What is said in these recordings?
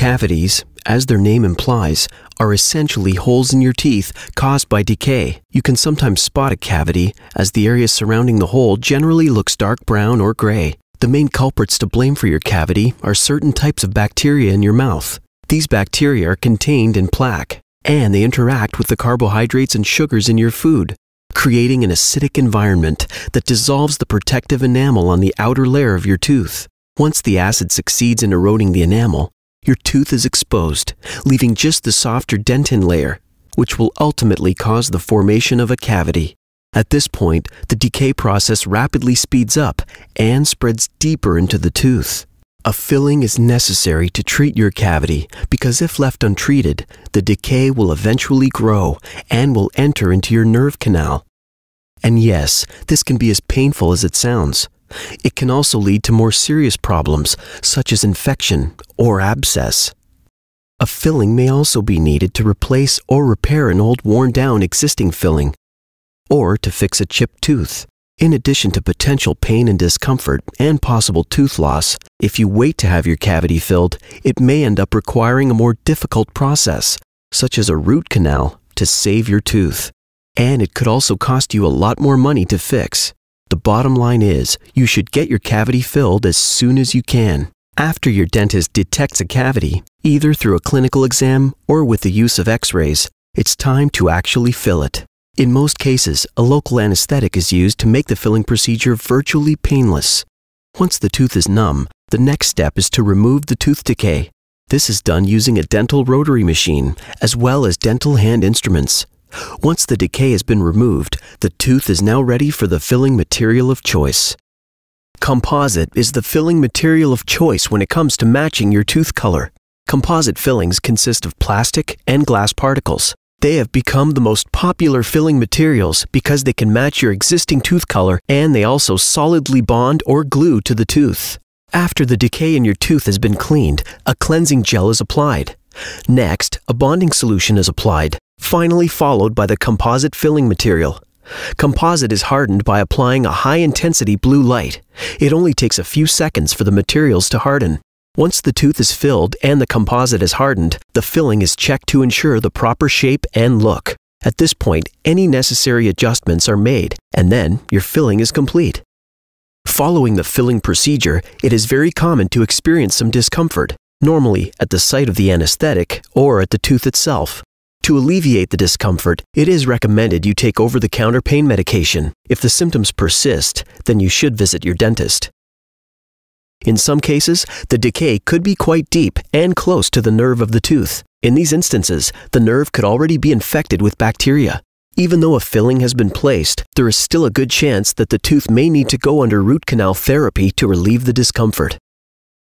Cavities, as their name implies, are essentially holes in your teeth caused by decay. You can sometimes spot a cavity, as the area surrounding the hole generally looks dark brown or gray. The main culprits to blame for your cavity are certain types of bacteria in your mouth. These bacteria are contained in plaque, and they interact with the carbohydrates and sugars in your food, creating an acidic environment that dissolves the protective enamel on the outer layer of your tooth. Once the acid succeeds in eroding the enamel, your tooth is exposed, leaving just the softer dentin layer, which will ultimately cause the formation of a cavity. At this point, the decay process rapidly speeds up and spreads deeper into the tooth. A filling is necessary to treat your cavity because if left untreated, the decay will eventually grow and will enter into your nerve canal. And yes, this can be as painful as it sounds. It can also lead to more serious problems, such as infection or abscess. A filling may also be needed to replace or repair an old worn-down existing filling, or to fix a chipped tooth. In addition to potential pain and discomfort and possible tooth loss, if you wait to have your cavity filled, it may end up requiring a more difficult process, such as a root canal, to save your tooth. And it could also cost you a lot more money to fix. The bottom line is, you should get your cavity filled as soon as you can. After your dentist detects a cavity, either through a clinical exam or with the use of x-rays, it's time to actually fill it. In most cases, a local anesthetic is used to make the filling procedure virtually painless. Once the tooth is numb, the next step is to remove the tooth decay. This is done using a dental rotary machine, as well as dental hand instruments. Once the decay has been removed, the tooth is now ready for the filling material of choice. Composite is the filling material of choice when it comes to matching your tooth color. Composite fillings consist of plastic and glass particles. They have become the most popular filling materials because they can match your existing tooth color and they also solidly bond or glue to the tooth. After the decay in your tooth has been cleaned, a cleansing gel is applied. Next, a bonding solution is applied, finally followed by the composite filling material. Composite is hardened by applying a high-intensity blue light. It only takes a few seconds for the materials to harden. Once the tooth is filled and the composite is hardened, the filling is checked to ensure the proper shape and look. At this point, any necessary adjustments are made, and then your filling is complete. Following the filling procedure, it is very common to experience some discomfort, normally at the site of the anesthetic or at the tooth itself. To alleviate the discomfort, it is recommended you take over-the-counter pain medication. If the symptoms persist, then you should visit your dentist. In some cases, the decay could be quite deep and close to the nerve of the tooth. In these instances, the nerve could already be infected with bacteria. Even though a filling has been placed, there is still a good chance that the tooth may need to go under root canal therapy to relieve the discomfort.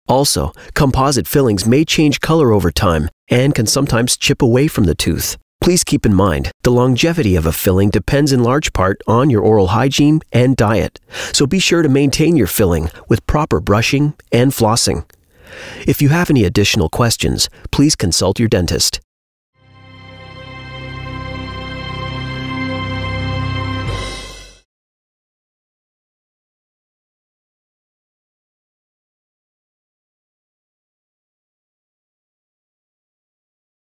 Also, composite fillings may change color over time and can sometimes chip away from the tooth. Please keep in mind, the longevity of a filling depends in large part on your oral hygiene and diet, so be sure to maintain your filling with proper brushing and flossing. If you have any additional questions, please consult your dentist.